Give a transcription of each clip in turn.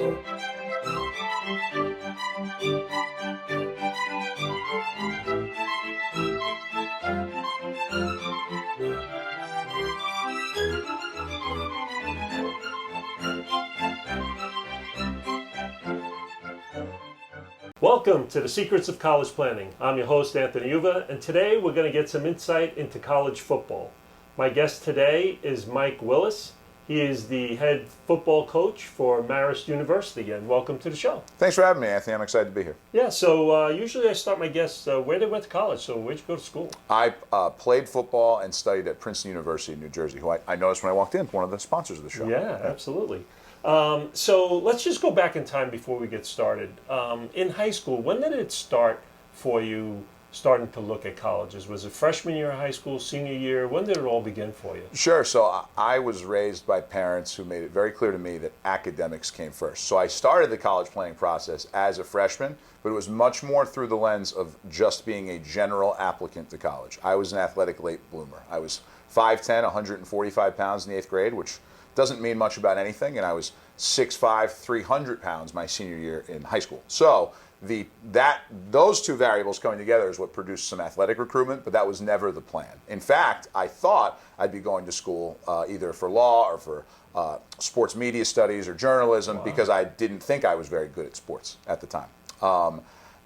Welcome to the Secrets of College Planning. I'm your host, Anthony Uva, and today we're going to get some insight into college football. My guest today is Mike Willis. He is the head football coach for Marist University, and welcome to the show. Thanks for having me, Anthony. I'm excited to be here. Yeah, so usually I start my guests where they went to college, so where'd you go to school? I played football and studied at Princeton University in New Jersey, who I noticed when I walked in, one of the sponsors of the show. Yeah, absolutely. So let's just go back in time before we get started. In high school, when did it start for you starting to look at colleges? Was it freshman year of high school, senior year? When did it all begin for you? Sure. So I was raised by parents who made it very clear to me that academics came first. So I started the college planning process as a freshman, but it was much more through the lens of just being a general applicant to college. I was an athletic late bloomer. I was 5'10", 145 pounds in the 8th grade, which doesn't mean much about anything, and I was 6'5", 300 pounds my senior year in high school. So those two variables coming together is what produced some athletic recruitment, but that was never the plan. In fact, I thought I'd be going to school either for law or for sports media studies or journalism. Wow. Because I didn't think I was very good at sports at the time. I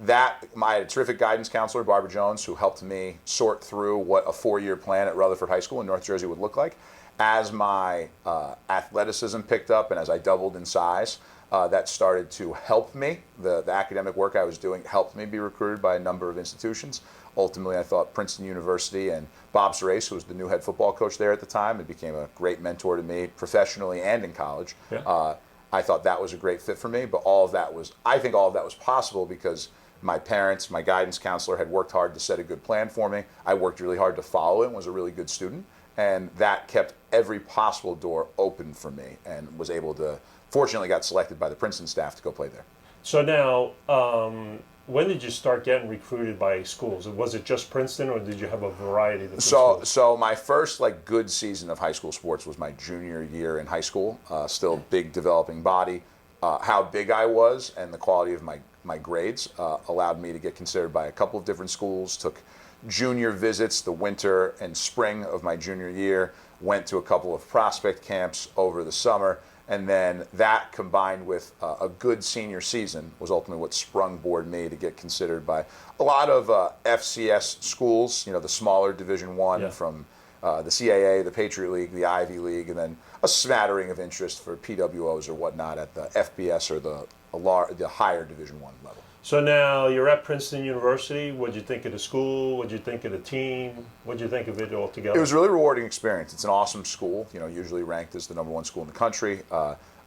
had a terrific guidance counselor, Barbara Jones, who helped me sort through what a 4-year plan at Rutherford High School in North Jersey would look like. As my athleticism picked up and as I doubled in size, that started to help me. The academic work I was doing helped me be recruited by a number of institutions. Ultimately, I thought Princeton University and Bob Serace, who was the new head football coach there at the time, and became a great mentor to me professionally and in college. Yeah. I thought that was a great fit for me, but I think all of that was possible because my parents, my guidance counselor had worked hard to set a good plan for me. I worked really hard to follow it and was a really good student. And that kept every possible door open for me and was able to, fortunately got selected by the Princeton staff to go play there. So now, when did you start getting recruited by schools? Was it just Princeton or did you have a variety of schools? So my first good season of high school sports was my junior year in high school, still big developing body. How big I was and the quality of my grades allowed me to get considered by a couple of different schools, took junior visits the winter and spring of my junior year, went to a couple of prospect camps over the summer, and then that combined with a good senior season was ultimately what sprung-board me to get considered by a lot of FCS schools, the smaller Division I from the CAA, the Patriot League, the Ivy League, and then a smattering of interest for PWOs or whatnot at the FBS or the higher Division I level. So now you're at Princeton University. What'd you think of the school? What'd you think of the team? What'd you think of it all together? It was a really rewarding experience. It's an awesome school, usually ranked as the #1 school in the country.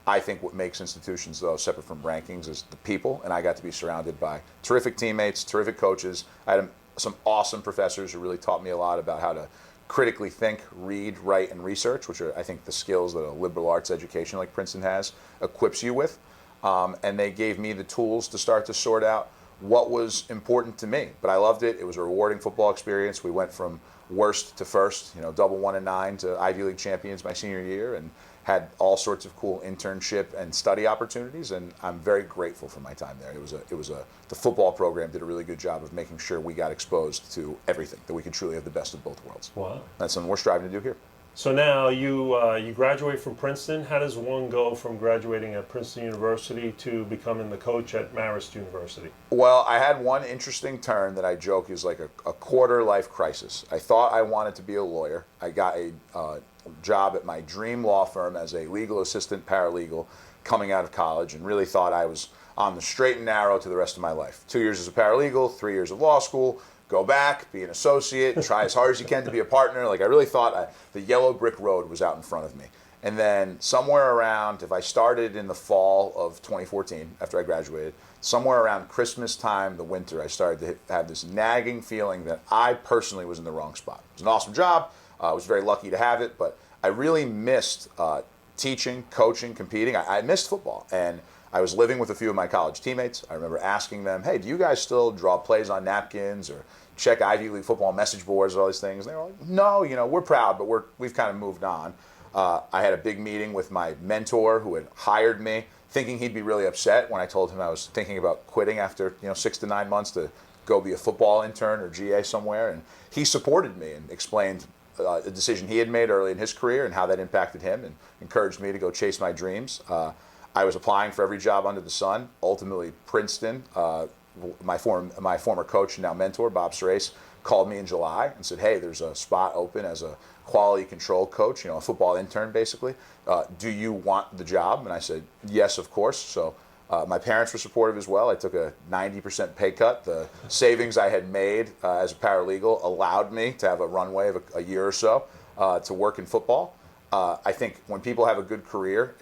I think what makes institutions, though, separate from rankings is the people, and I got to be surrounded by terrific teammates, terrific coaches. I had some awesome professors who really taught me a lot about how to critically think, read, write, and research, which are, I think, the skills that a liberal arts education like Princeton has equips you with. And they gave me the tools to start to sort out what was important to me. But I loved it. It was a rewarding football experience. We went from worst to first, double 1-9 to Ivy League champions my senior year, and had all sorts of cool internship and study opportunities. And I'm very grateful for my time there. The football program did a really good job of making sure we got exposed to everything, that we could truly have the best of both worlds. Wow. That's something we're striving to do here. So now you graduate from Princeton. How does one go from graduating at Princeton University to becoming the coach at Marist University? Well, I had one interesting turn that I joke is like a quarter life crisis. I thought I wanted to be a lawyer. I got a job at my dream law firm as a legal assistant paralegal coming out of college, and really thought I was on the straight and narrow to the rest of my life. 2 years as a paralegal, 3 years of law school, go back, be an associate, try as hard as you can to be a partner. I really thought the yellow brick road was out in front of me. And then somewhere around, if I started in the fall of 2014, after I graduated, somewhere around Christmas time, the winter, I started to have this nagging feeling that I personally was in the wrong spot. It was an awesome job. I was very lucky to have it, but I really missed teaching, coaching, competing. I missed football. And I was living with a few of my college teammates. I remember asking them, hey, do you guys still draw plays on napkins or check Ivy League football message boards and all these things? And they were like, no, we're proud, but we've kind of moved on. I had a big meeting with my mentor who had hired me, thinking he'd be really upset when I told him I was thinking about quitting after 6 to 9 months to go be a football intern or GA somewhere. And he supported me and explained a decision he had made early in his career and how that impacted him, and encouraged me to go chase my dreams. I was applying for every job under the sun. Ultimately, Princeton, my former coach and now mentor, Bob Serace, called me in July and said, hey, there's a spot open as a quality control coach, a football intern basically. Do you want the job? And I said, yes, of course. So my parents were supportive as well. I took a 90% pay cut. The savings I had made as a paralegal allowed me to have a runway of a year or so to work in football. I think when people have a good career,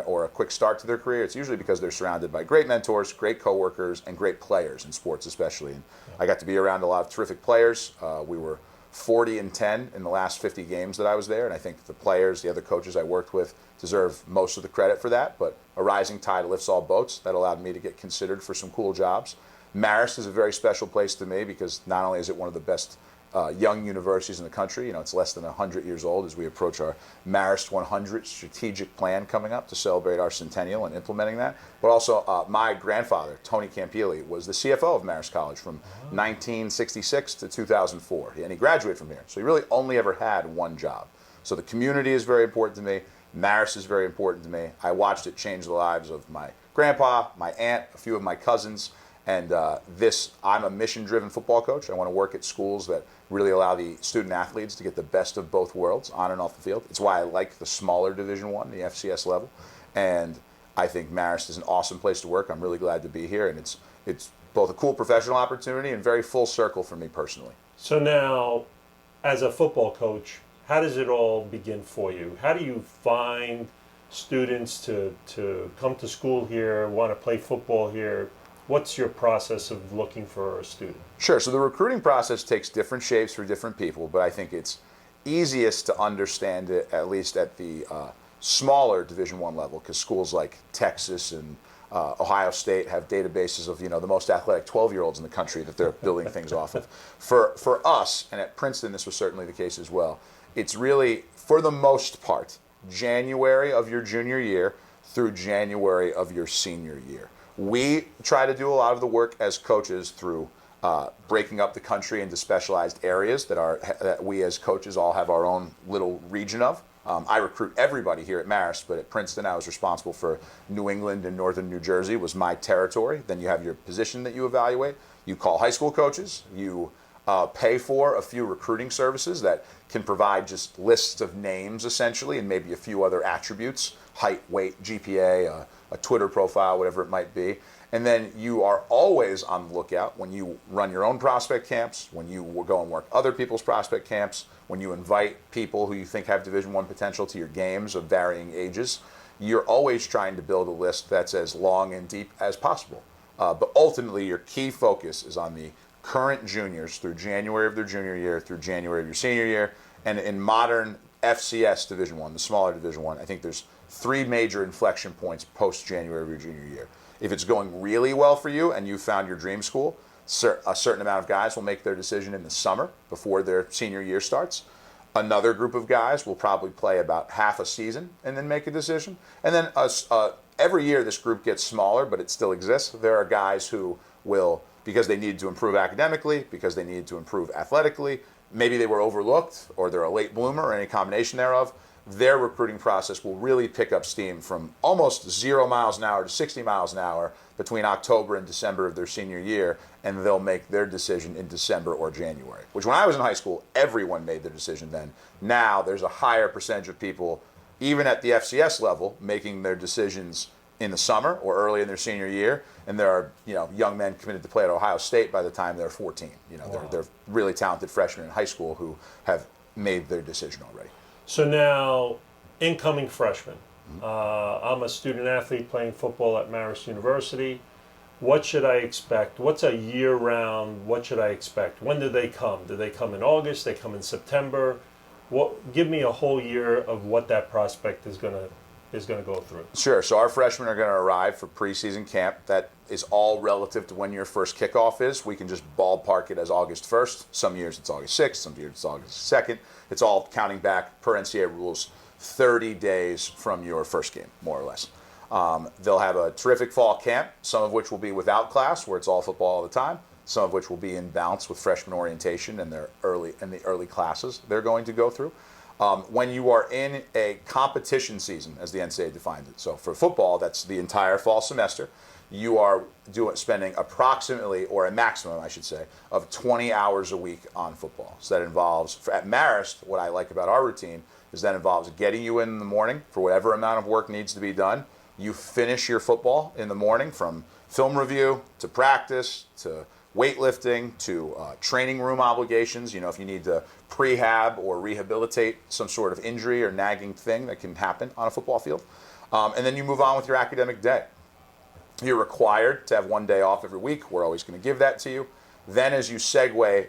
or a quick start to their career, it's usually because they're surrounded by great mentors, great coworkers, and great players in sports especially. And I got to be around a lot of terrific players. We were 40-10 in the last 50 games that I was there, and I think the players, the other coaches I worked with, deserve most of the credit for that. But a rising tide lifts all boats. That allowed me to get considered for some cool jobs. Marist is a very special place to me because not only is it one of the best young universities in the country, it's less than 100 years old as we approach our Marist 100 strategic plan coming up to celebrate our centennial and implementing that. But also my grandfather, Tony Campili, was the CFO of Marist College from 1966 to 2004, and he graduated from here. So he really only ever had one job. So the community is very important to me. Marist is very important to me. I watched it change the lives of my grandpa, my aunt, a few of my cousins. And I'm a mission-driven football coach. I want to work at schools that really allow the student athletes to get the best of both worlds on and off the field. It's why I like the smaller Division I, the FCS level. And I think Marist is an awesome place to work. I'm really glad to be here. And it's both a cool professional opportunity and very full circle for me personally. So now, as a football coach, how does it all begin for you? How do you find students to come to school here, want to play football here? What's your process of looking for a student? Sure. So the recruiting process takes different shapes for different people, but I think it's easiest to understand it at least at the smaller Division I level, because schools like Texas and Ohio State have databases of the most athletic 12-year-olds in the country that they're building things off of. For us, and at Princeton this was certainly the case as well, it's really, for the most part, January of your junior year through January of your senior year. We try to do a lot of the work as coaches through breaking up the country into specialized areas that we as coaches all have our own little region of. I recruit everybody here at Marist, but at Princeton I was responsible for New England and northern New Jersey was my territory. Then you have your position that you evaluate. You call high school coaches. You pay for a few recruiting services that can provide just lists of names essentially and maybe a few other attributes, height, weight, GPA, a Twitter profile, whatever it might be. And then you are always on the lookout when you run your own prospect camps, when you go and work other people's prospect camps, when you invite people who you think have Division I potential to your games of varying ages. You're always trying to build a list that's as long and deep as possible. But ultimately, your key focus is on the current juniors through January of their junior year, through January of your senior year. And in modern FCS Division I, the smaller Division I think there's 3 major inflection points post-January of your junior year. If it's going really well for you and you found your dream school, a certain amount of guys will make their decision in the summer before their senior year starts. Another group of guys will probably play about half a season and then make a decision. And then every year this group gets smaller, but it still exists. There are guys who will, because they needed to improve academically, because they needed to improve athletically, maybe they were overlooked or they're a late bloomer or any combination thereof, their recruiting process will really pick up steam from almost 0 miles an hour to 60 miles an hour between October and December of their senior year, and they'll make their decision in December or January. Which when I was in high school, everyone made their decision then. Now there's a higher percentage of people, even at the FCS level, making their decisions in the summer or early in their senior year, and there are young men committed to play at Ohio State by the time they're 14. Wow. They're really talented freshmen in high school who have made their decision already. So now, incoming freshmen. I'm a student athlete playing football at Marist University. What should I expect? What's a year-round? What should I expect? When do they come? Do they come in August? They come in September? Give me a whole year of what that prospect is going to go through. Sure. So our freshmen are going to arrive for preseason camp. That is all relative to when your first kickoff is. We can just ballpark it as August 1st. Some years it's August 6th. Some years it's August 2nd. It's all counting back per NCAA rules 30 days from your first game, more or less. They'll have a terrific fall camp, some of which will be without class, where it's all football all the time. Some of which will be in bounce with freshman orientation and the early classes they're going to go through. When you are in a competition season, as the NCAA defines it, so for football, that's the entire fall semester, you are spending approximately, or a maximum, I should say, of 20 hours a week on football. So that involves, at Marist, what I like about our routine is that involves getting you in the morning for whatever amount of work needs to be done. You finish your football in the morning, from film review to practice to weightlifting to training room obligations. If you need to prehab or rehabilitate some sort of injury or nagging thing that can happen on a football field. And then you move on with your academic day. You're required to have one day off every week. We're always going to give that to you. Then as you segue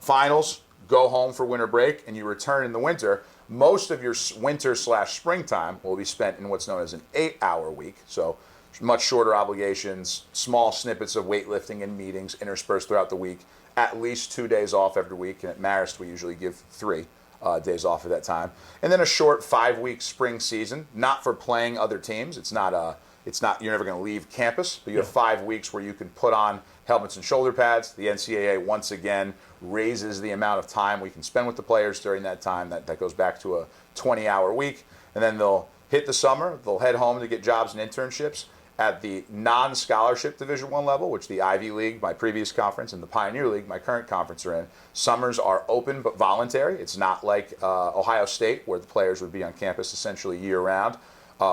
finals, go home for winter break, and you return in the winter, most of your winter/springtime will be spent in what's known as an 8-hour week. So much shorter obligations, small snippets of weightlifting and meetings interspersed throughout the week, at least 2 days off every week. And at Marist, we usually give 3 days off at that time. And then a short 5-week spring season, not for playing other teams. It's not, you're never going to leave campus, but you have 5 weeks where you can put on helmets and shoulder pads. The NCAA, once again, raises the amount of time we can spend with the players during that time. That goes back to a 20-hour week. And then they'll hit the summer. They'll head home to get jobs and internships. At the non-scholarship Division I level, which the Ivy League, my previous conference, and the Pioneer League, my current conference, are in, summers are open but voluntary. It's not like Ohio State, where the players would be on campus essentially year-round.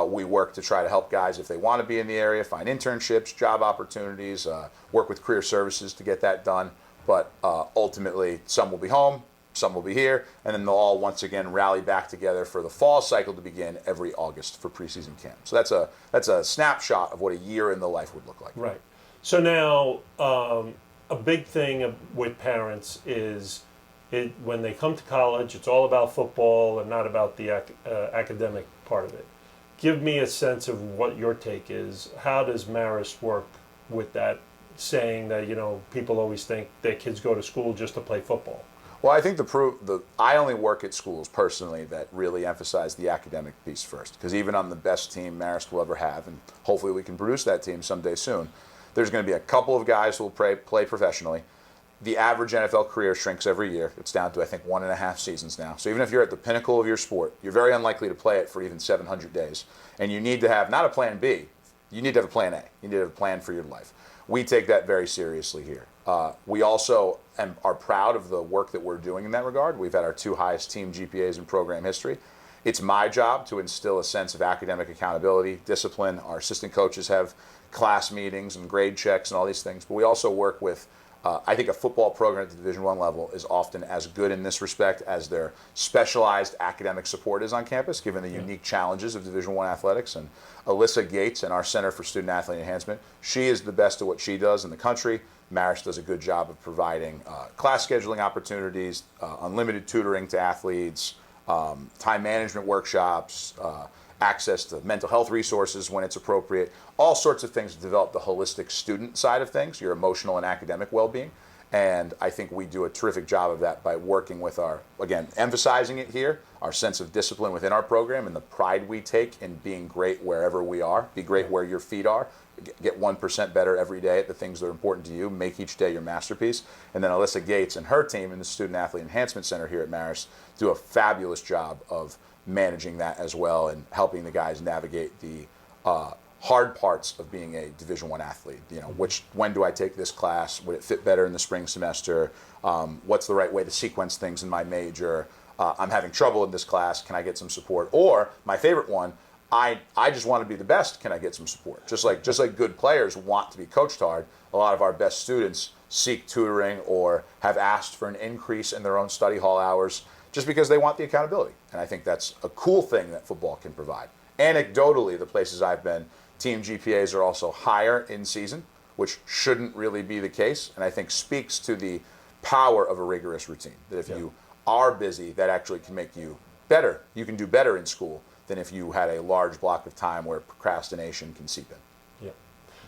We work to try to help guys, if they want to be in the area, find internships, job opportunities, work with career services to get that done. But ultimately, some will be home, some will be here, and then they'll all once again rally back together for the fall cycle to begin every August for preseason camp. So that's a snapshot of what a year in the life would look like. Right. So now, a big thing with parents is when they come to college, it's all about football and not about the academic part of it. Give me a sense of what your take is. How does Marist work with that, saying that, people always think their kids go to school just to play football? Well, I think I only work at schools personally that really emphasize the academic piece first. Because even on the best team Marist will ever have, and hopefully we can produce that team someday soon, there's going to be a couple of guys who will play professionally. The average NFL career shrinks every year. It's down to, I think, 1.5 seasons now. So even if you're at the pinnacle of your sport, you're very unlikely to play it for even 700 days. And you need to have not a plan B, you need to have a plan A. You need to have a plan for your life. We take that very seriously here. We also are proud of the work that we're doing in that regard. We've had our 2 highest team GPAs in program history. It's my job to instill a sense of academic accountability, discipline. Our assistant coaches have class meetings and grade checks and all these things. But we also work with, I think a football program at the Division I level is often as good in this respect as their specialized academic support is on campus, given the unique challenges of Division I athletics. And Alyssa Gates and our Center for Student Athlete Enhancement, she is the best at what she does in the country. Marist does a good job of providing class scheduling opportunities, unlimited tutoring to athletes, time management workshops, access to mental health resources when it's appropriate, all sorts of things to develop the holistic student side of things, your emotional and academic well-being. And I think we do a terrific job of that by working with again, emphasizing it here, our sense of discipline within our program and the pride we take in being great wherever we are, be great where your feet are, get 1% better every day at the things that are important to you, make each day your masterpiece. And then Alyssa Gates and her team in the Student Athlete Enhancement Center here at Marist do a fabulous job of managing that as well and helping the guys navigate the hard parts of being a Division I athlete. When do I take this class? Would it fit better in the spring semester? What's the right way to sequence things in my major? I'm having trouble in this class. Can I get some support? Or my favorite one, I just want to be the best. Can I get some support? Just like good players want to be coached hard, a lot of our best students seek tutoring or have asked for an increase in their own study hall hours just because they want the accountability. And I think that's a cool thing that football can provide. Anecdotally, the places I've been, team GPAs are also higher in season, which shouldn't really be the case, and I think speaks to the power of a rigorous routine. That if you are busy, that actually can make you better. You can do better in school than if you had a large block of time where procrastination can seep in. Yeah.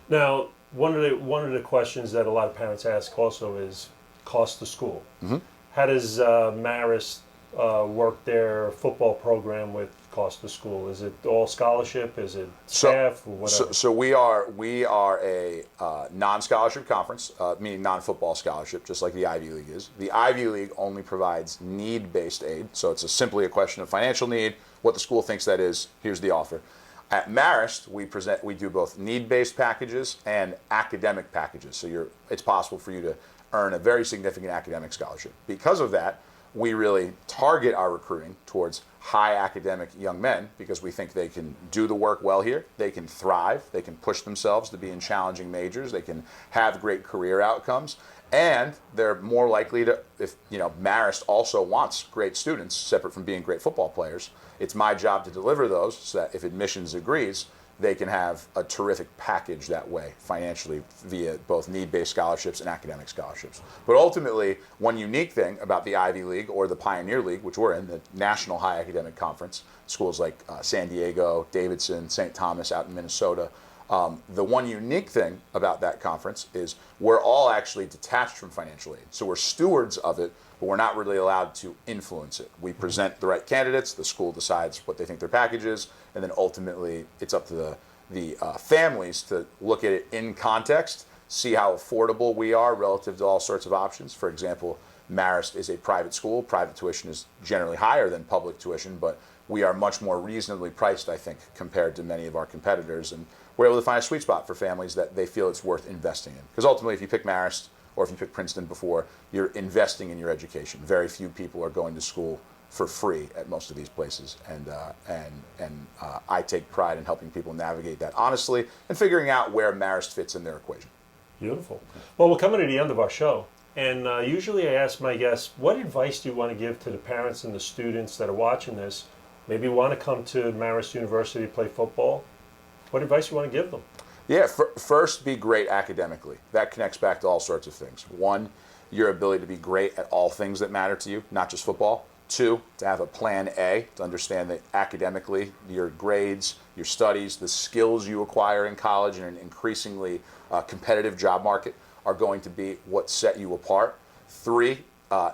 Now, one of the questions that a lot of parents ask also is cost of school. Mm-hmm. How does Marist work their football program with cost the school? Is it all scholarship? Is it staff or whatever? So we are a non-scholarship conference, meaning non-football scholarship, just like the Ivy League is. The Ivy League only provides need-based aid, so it's simply a question of financial need, what the school thinks that is, here's the offer. At Marist, we do both need-based packages and academic packages, so it's possible for you to earn a very significant academic scholarship. Because of that, we really target our recruiting towards high academic young men because we think they can do the work well here, they can thrive, they can push themselves to be in challenging majors, they can have great career outcomes, and they're more likely to, if Marist also wants great students, separate from being great football players, it's my job to deliver those so that if admissions agrees, they can have a terrific package that way financially via both need-based scholarships and academic scholarships. But ultimately, one unique thing about the Ivy League or the Pioneer League, which we're in, the National High Academic Conference, schools like San Diego, Davidson, St. Thomas out in Minnesota, the one unique thing about that conference is we're all actually detached from financial aid. So we're stewards of it, but we're not really allowed to influence it. We present the right candidates, the school decides what they think their package is, and then ultimately it's up to the families to look at it in context, see how affordable we are relative to all sorts of options. For example, Marist is a private school. Private tuition is generally higher than public tuition, but we are much more reasonably priced, I think, compared to many of our competitors. And we're able to find a sweet spot for families that they feel it's worth investing in. Because ultimately, if you pick Marist or if you pick Princeton before, you're investing in your education. Very few people are going to school for free at most of these places, and I take pride in helping people navigate that honestly and figuring out where Marist fits in their equation. Beautiful. Well, we're coming to the end of our show, and usually I ask my guests, what advice do you want to give to the parents and the students that are watching this, maybe want to come to Marist University to play football? What advice do you want to give them? Yeah, first, be great academically. That connects back to all sorts of things. One, your ability to be great at all things that matter to you, not just football. Two, to have a plan A, to understand that academically, your grades, your studies, the skills you acquire in college in an increasingly competitive job market are going to be what set you apart. Three,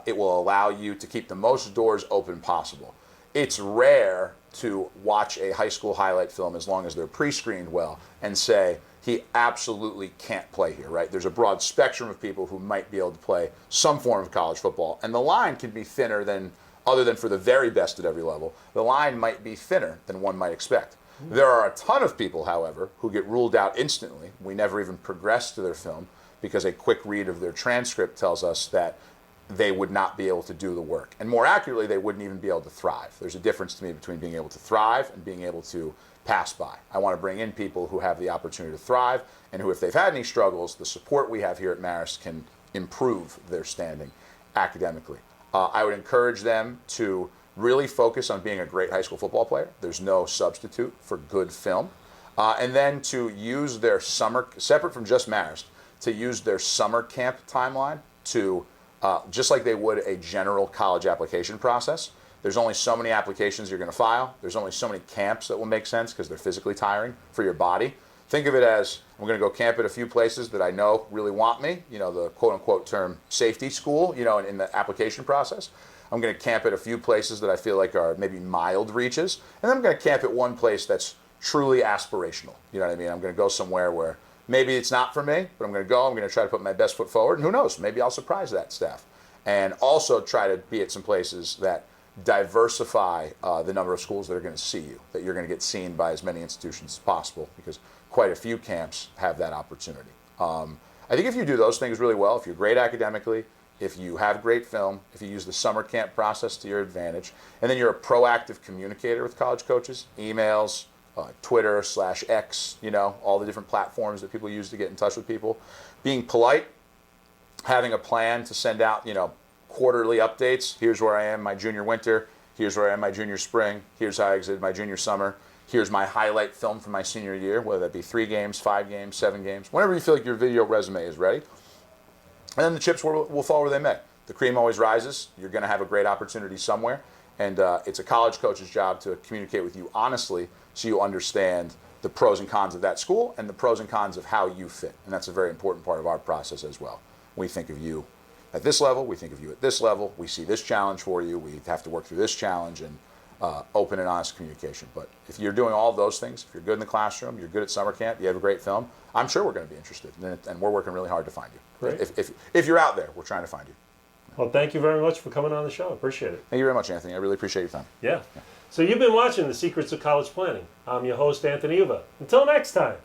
it will allow you to keep the most doors open possible. It's rare to watch a high school highlight film as long as they're pre-screened well and say, he absolutely can't play here, right? There's a broad spectrum of people who might be able to play some form of college football, and the line can be thinner than, other than for the very best at every level, the line might be thinner than one might expect. There are a ton of people, however, who get ruled out instantly. We never even progress to their film because a quick read of their transcript tells us that they would not be able to do the work. And more accurately, they wouldn't even be able to thrive. There's a difference to me between being able to thrive and being able to pass by. I want to bring in people who have the opportunity to thrive and who, if they've had any struggles, the support we have here at Marist can improve their standing academically. I would encourage them to really focus on being a great high school football player. There's no substitute for good film. And then to use their summer, separate from just Marist, to use their summer camp timeline to just like they would a general college application process. There's only so many applications you're going to file. There's only so many camps that will make sense because they're physically tiring for your body. Think of it as, I'm going to go camp at a few places that I know really want me, the quote-unquote term safety school, in the application process. I'm going to camp at a few places that I feel like are maybe mild reaches. And then I'm going to camp at one place that's truly aspirational. You know what I mean? I'm going to go somewhere where maybe it's not for me, but I'm going to try to put my best foot forward, and who knows, maybe I'll surprise that staff. And also try to be at some places that diversify the number of schools that are going to see you, that you're going to get seen by as many institutions as possible, because quite a few camps have that opportunity. I think if you do those things really well, if you're great academically, if you have great film, if you use the summer camp process to your advantage, and then you're a proactive communicator with college coaches, emails, Twitter/X, all the different platforms that people use to get in touch with people. Being polite, having a plan to send out, quarterly updates. Here's where I am my junior winter. Here's where I am my junior spring. Here's how I exited my junior summer. Here's my highlight film from my senior year, whether that be 3 games, 5 games, 7 games, whenever you feel like your video resume is ready. And then the chips will fall where they may. The cream always rises. You're going to have a great opportunity somewhere. And it's a college coach's job to communicate with you honestly so you understand the pros and cons of that school and the pros and cons of how you fit. And that's a very important part of our process as well. We think of you at this level, we think of you at this level, we see this challenge for you, we have to work through this challenge, and open and honest communication. But if you're doing all of those things, if you're good in the classroom, you're good at summer camp, you have a great film, I'm sure we're going to be interested. And we're working really hard to find you. Great. If you're out there, we're trying to find you. Well, thank you very much for coming on the show. Appreciate it. Thank you very much, Anthony. I really appreciate your time. Yeah. So you've been watching The Secrets of College Planning. I'm your host, Anthony Uva. Until next time.